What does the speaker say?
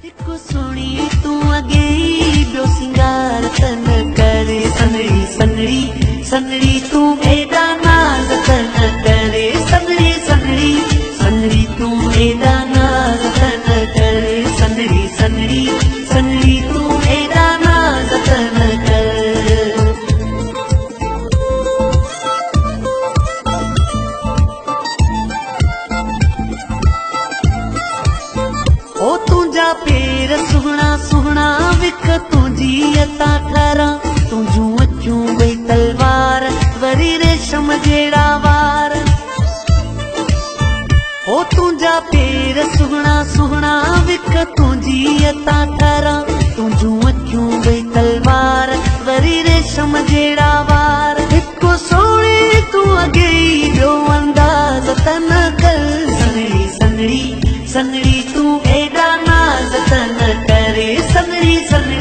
हिकु सुणी तूं अॻे ॿियो सिंगार तन करे सनड़ी सनड़ी सनड़ी तूं एॾा नाज़ तन करे सनड़ी सनड़ी सनड़ी तूं एॾा नाज़ तन करे सनड़ी सनड़ी सनड़ी तूं एॾा नाज़ तन करे ओ तुंहिंजा पेर सुहिणा सुहिणा विख तुंहिंजी अता करा तुंहिंजूं अखियूं ॿई तलवार वरी रेशम जहिड़ा वार ओ तुंहिंजा पेर सुहिणा सुहिणा विख तुंहिंजी अता करा तुंहिंजूं अखियूं ॿई तलवार वरी रेशम जहिड़ा वार हिकु सोणी तूं अॻे ॿियो अंदाज़ तन कर सनड़ी सनड़ी सनड़ी तूं एॾा नाज़ तन करे सनड़ी सनड़ी